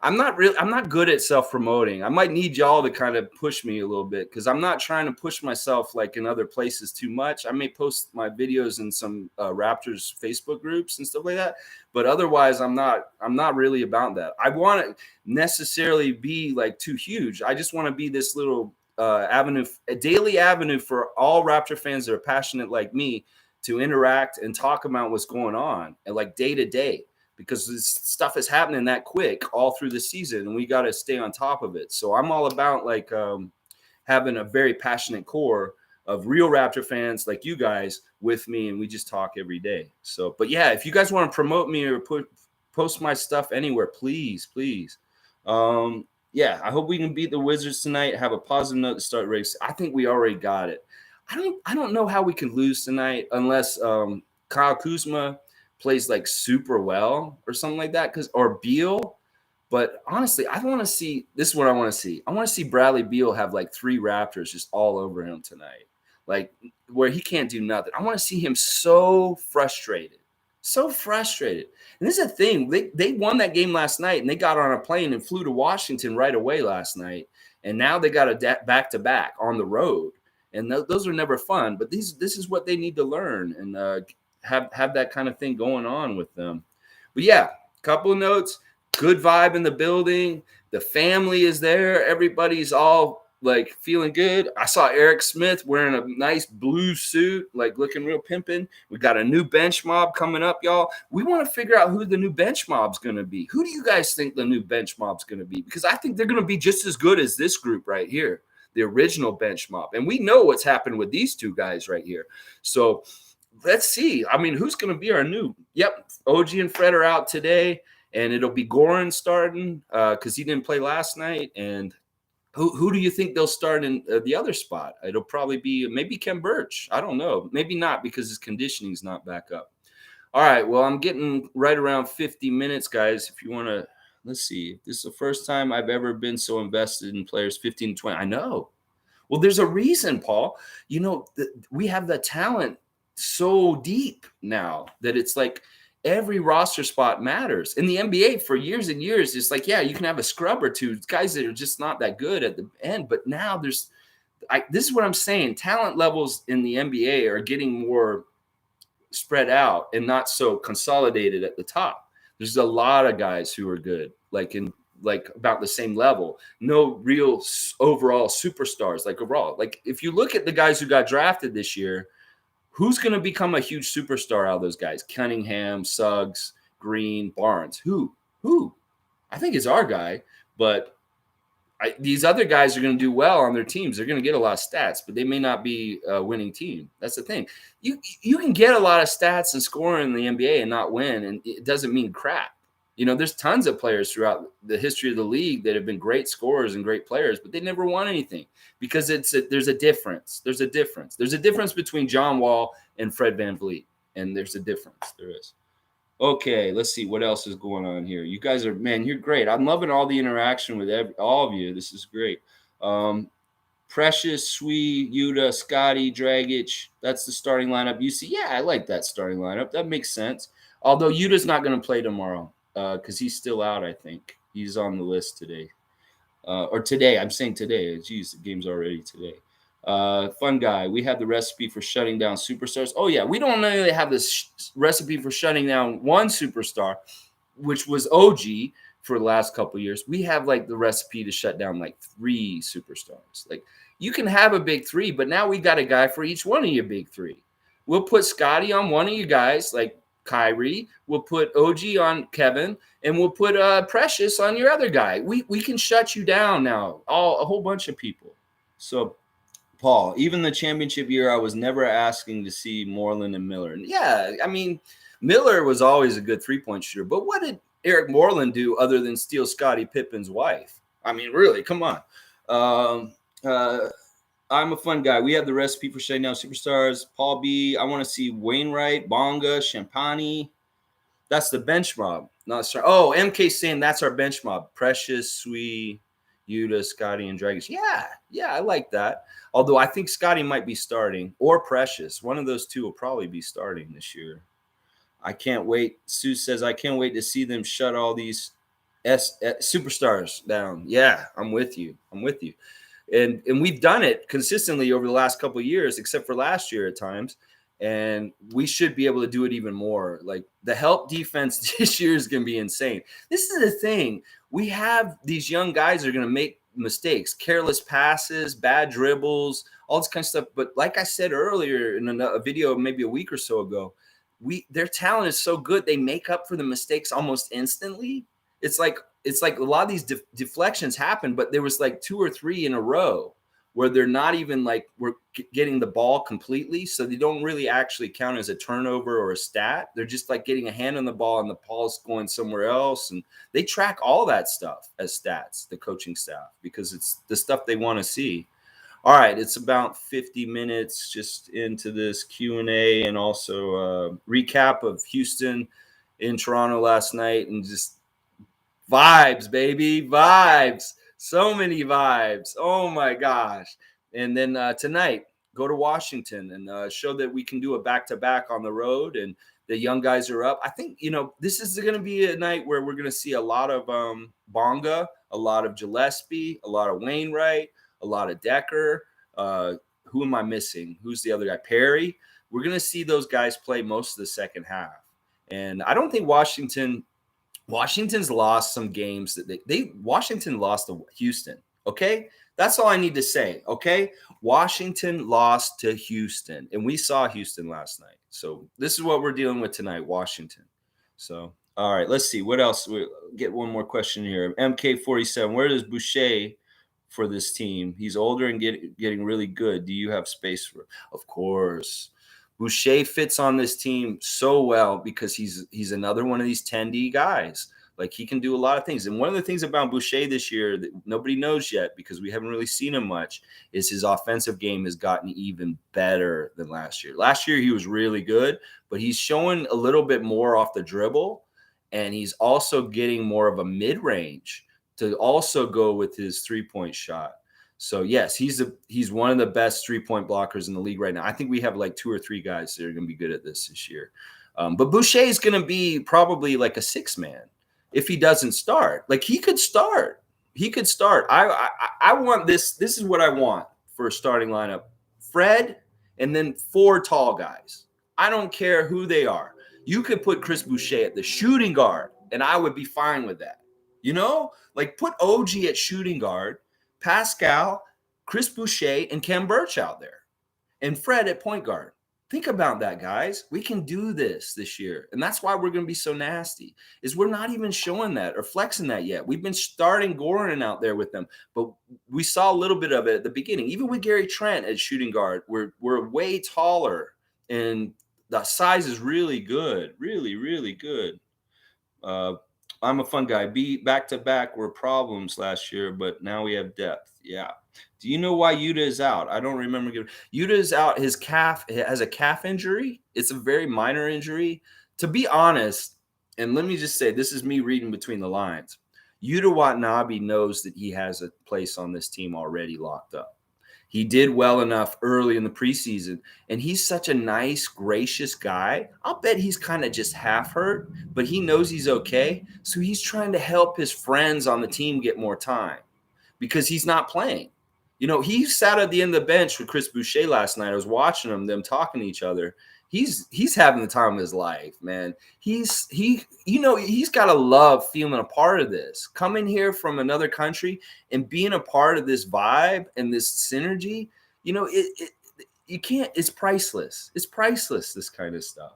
I'm not good at self-promoting. I might need y'all to kind of push me a little bit, because I'm not trying to push myself like in other places too much. I may post my videos in some Raptors Facebook groups and stuff like that, but otherwise I'm not really about that. I want to necessarily be like too huge. I just want to be this little avenue, a daily avenue for all Raptor fans that are passionate like me to interact and talk about what's going on, and like day to day, because this stuff is happening that quick all through the season, and we got to stay on top of it. So I'm all about like having a very passionate core of real Raptor fans like you guys with me, and we just talk every day. So, but yeah, if you guys want to promote me or post my stuff anywhere, please. Yeah, I hope we can beat the Wizards tonight. Have a positive note to start race. I think we already got it. I don't know how we can lose tonight unless Kyle Kuzma plays like super well or something like that, or Beal. But honestly, I want to see, this is what I want to see. I want to see Bradley Beal have like 3 Raptors just all over him tonight, like where he can't do nothing. I want to see him so frustrated. And this is the thing. They won that game last night, and they got on a plane and flew to Washington right away last night. And now they got a back-to-back on the road. And those are never fun. But this is what they need to learn and have that kind of thing going on with them. But yeah, couple of notes. Good vibe in the building. The family is there. Everybody's all like feeling good. I saw Eric Smith wearing a nice blue suit, like looking real pimping. We got a new bench mob coming up, y'all. We want to figure out who the new bench mob's going to be. Who do you guys think the new bench mob's going to be? Because I think they're going to be just as good as this group right here, the original bench mob. And we know what's happened with these two guys right here. So let's see. I mean, who's going to be our new? Yep, OG and Fred are out today, and it'll be Goran starting because he didn't play last night. And who do you think they'll start in the other spot? It'll probably be maybe Ken Birch. I don't know. Maybe not, because his conditioning is not back up. All right. Well, I'm getting right around 50 minutes, guys. If you want to, let's see. This is the first time I've ever been so invested in players 15 to 20. I know. Well, there's a reason, Paul. We have the talent so deep now that it's like every roster spot matters. In the NBA for years and years, it's like, yeah, you can have a scrub or two, guys that are just not that good at the end. But now this is what I'm saying. Talent levels in the NBA are getting more spread out and not so consolidated at the top. There's a lot of guys who are good, like about the same level. No real overall superstars, like overall. Like if you look at the guys who got drafted this year, who's going to become a huge superstar out of those guys? Cunningham, Suggs, Green, Barnes. Who? I think it's our guy, but these other guys are going to do well on their teams. They're going to get a lot of stats, but they may not be a winning team. That's the thing. You can get a lot of stats and scoring in the NBA and not win, and it doesn't mean crap. You know, there's tons of players throughout the history of the league that have been great scorers and great players, but they never won anything because there's a difference. There's a difference. There's a difference between John Wall and Fred VanVleet, and there's a difference. There is. Okay, let's see what else is going on here. You guys are, man, you're great. I'm loving all the interaction with all of you. This is great. Precious, Sweet, Yuta, Scotty, Dragic. That's the starting lineup. You see, yeah, I like that starting lineup. That makes sense. Although Yuta's not going to play tomorrow because he's still out, I think. He's on the list today. Or today. I'm saying today. Geez, the game's already today. Fun guy. We have the recipe for shutting down superstars. Oh, yeah. We don't really have this recipe for shutting down one superstar, which was OG for the last couple of years. We have like the recipe to shut down like 3 superstars. Like you can have a big 3, but now we got a guy for each one of your big 3. We'll put Scotty on one of you guys, like Kyrie. We'll put OG on Kevin, and we'll put Precious on your other guy. We can shut you down now, a whole bunch of people. So, Paul, even the championship year, I was never asking to see Moreland and Miller. And yeah, I mean, Miller was always a good 3-point shooter, but what did Eric Moreland do other than steal Scottie Pippen's wife? I mean, really, come on. I'm a fun guy. We have the recipe for shutting down superstars. Paul B. I want to see Wainwright, Bonga, Champagny. That's the bench mob. Not sure. Oh, MK saying that's our bench mob. Precious, Sweet, Yuta, Scotty, and Dragic. Yeah, I like that. Although I think Scotty might be starting, or Precious. One of those two will probably be starting this year. I can't wait. Sue says, I can't wait to see them shut all these superstars down. Yeah, I'm with you. And we've done it consistently over the last couple of years, except for last year at times. And we should be able to do it even more. Like the help defense this year is going to be insane. This is the thing. We have these young guys that are going to make mistakes, careless passes, bad dribbles, all this kind of stuff. But like I said earlier in a video, maybe a week or so ago, their talent is so good. They make up for the mistakes almost instantly. It's like a lot of these deflections happen, but there was like 2 or 3 in a row where they're not even like we're getting the ball completely. So they don't really actually count as a turnover or a stat. They're just like getting a hand on the ball and the ball's going somewhere else. And they track all that stuff as stats, the coaching staff, because it's the stuff they want to see. All right, it's about 50 minutes just into this Q&A and also recap of Houston in Toronto last night and just vibes, baby, vibes. So many vibes. Oh, my gosh. And then tonight, go to Washington and show that we can do a back-to-back on the road and the young guys are up. I think, this is going to be a night where we're going to see a lot of Bonga, a lot of Gillespie, a lot of Wainwright, a lot of Decker. Who am I missing? Who's the other guy? Perry. We're going to see those guys play most of the second half. And I don't think Washington's lost some games that Washington lost to Houston. Okay. That's all I need to say. Okay. Washington lost to Houston and we saw Houston last night. So this is what we're dealing with tonight, Washington. So, all right, let's see what else. We'll get one more question here. MK47, where does Boucher for this team? He's older and getting really good. Do you have space for? Of course. Boucher fits on this team so well because he's another one of these 10D guys. Like he can do a lot of things. And one of the things about Boucher this year that nobody knows yet because we haven't really seen him much is his offensive game has gotten even better than last year. Last year he was really good, but he's showing a little bit more off the dribble and he's also getting more of a mid-range to also go with his 3-point shot. So, yes, he's one of the best 3-point blockers in the league right now. I think we have like 2 or 3 guys that are going to be good at this year. But Boucher is going to be probably like a 6-man if he doesn't start. Like he could start. I want this. This is what I want for a starting lineup. Fred and then 4 tall guys. I don't care who they are. You could put Chris Boucher at the shooting guard, and I would be fine with that. You know, like put OG at shooting guard, Pascal, Chris Boucher, and Kem Birch out there, and Fred at point guard. Think about that, guys. We can do this year, and that's why we're going to be so nasty, is we're not even showing that or flexing that yet. We've been starting Goran out there with them, but we saw a little bit of it at the beginning. Even with Gary Trent at shooting guard, we're way taller, and the size is really good, really, really good. I'm a fun guy. Back-to-back were problems last year, but now we have depth. Yeah. Do you know why Yuta is out? I don't remember. Yuta is out. His calf has a calf injury. It's a very minor injury. To be honest, and let me just say, this is me reading between the lines. Yuta Watanabe knows that he has a place on this team already locked up. He did well enough early in the preseason, and he's such a nice, gracious guy. I'll bet he's kind of just half hurt, but he knows he's okay. So he's trying to help his friends on the team get more time because he's not playing. You know, he sat at the end of the bench with Chris Boucher last night. I was watching them talking to each other. He's having the time of his life, man. He's got to love feeling a part of this. Coming here from another country and being a part of this vibe and this synergy, you know, you can't. It's priceless. It's priceless, this kind of stuff.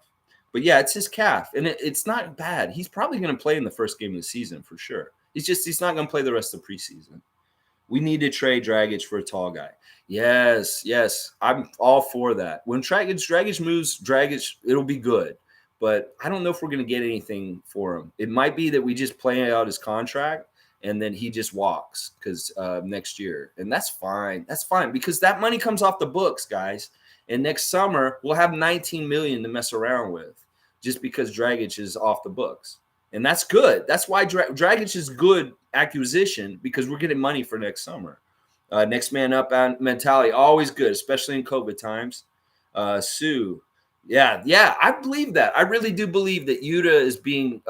But yeah, it's his calf, and it's not bad. He's probably going to play in the first game of the season for sure. He's not going to play the rest of the preseason. We need to trade Dragic for a tall guy. Yes. I'm all for that. When Dragic moves, it'll be good. But I don't know if we're going to get anything for him. It might be that we just play out his contract and then he just walks because next year. And that's fine. That's fine because that money comes off the books, guys. And next summer, we'll have $19 million to mess around with just because Dragic is off the books. And that's good. That's why Dragic is good acquisition because we're getting money for next summer. Next man up mentality, always good, especially in COVID times. Sue. Yeah, I believe that. I really do believe that Yuta is being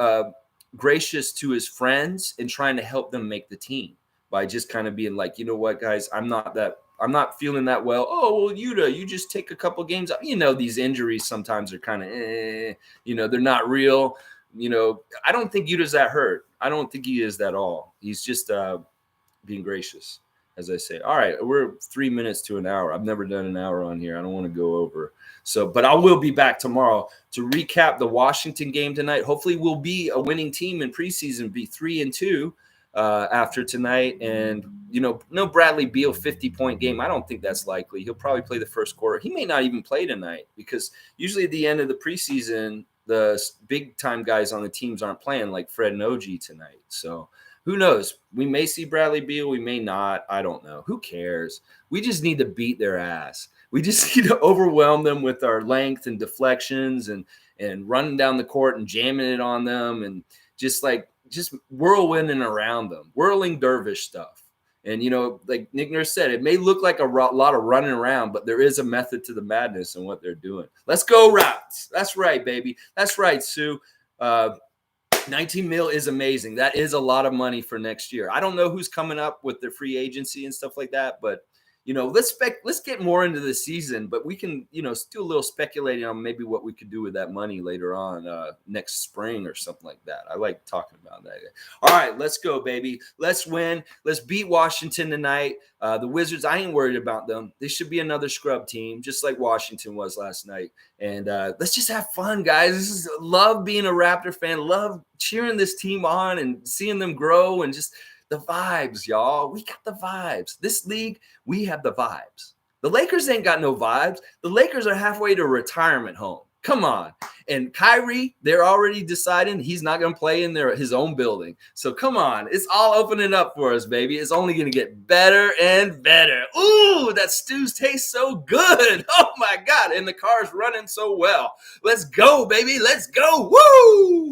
gracious to his friends and trying to help them make the team by just kind of being like, you know what, guys, I'm not feeling that well. Oh, well, Yuta, you just take a couple games out. You know, these injuries sometimes are kind of, they're not real. You know, I don't think Yuta's that hurt. I don't think he is that all. He's just being gracious, as I say. All right, we're 3 minutes to an hour. I've never done an hour on here. I don't want to go over. But I will be back tomorrow to recap the Washington game tonight. Hopefully we'll be a winning team in preseason, be 3-2 after tonight. And, no Bradley Beal 50-point game. I don't think that's likely. He'll probably play the first quarter. He may not even play tonight because usually at the end of the preseason, the big-time guys on the teams aren't playing like Fred and OG tonight. So who knows? We may see Bradley Beal. We may not. I don't know. Who cares? We just need to beat their ass. We just need to overwhelm them with our length and deflections and running down the court and jamming it on them and just whirlwinding around them, whirling dervish stuff. And, like Nick Nurse said, it may look like a lot of running around, but there is a method to the madness in what they're doing. Let's go, Raps. That's right, baby. That's right, Sue. 19 mil is amazing. That is a lot of money for next year. I don't know who's coming up with their free agency and stuff like that, but let's get more into the season, but we can, do a little speculating on maybe what we could do with that money later on next spring or something like that. I like talking about that. All right, let's go, baby. Let's win. Let's beat Washington tonight. The Wizards, I ain't worried about them. They should be another scrub team, just like Washington was last night. And let's just have fun, guys. Love being a Raptor fan. Love cheering this team on and seeing them grow and just – the vibes, y'all. We got the vibes. This league, we have the vibes. The Lakers ain't got no vibes. The Lakers are halfway to retirement home. Come on. And Kyrie, they're already deciding he's not going to play in his own building. So come on. It's all opening up for us, baby. It's only going to get better and better. Ooh, that stews taste so good. Oh, my God. And the car's running so well. Let's go, baby. Let's go. Woo!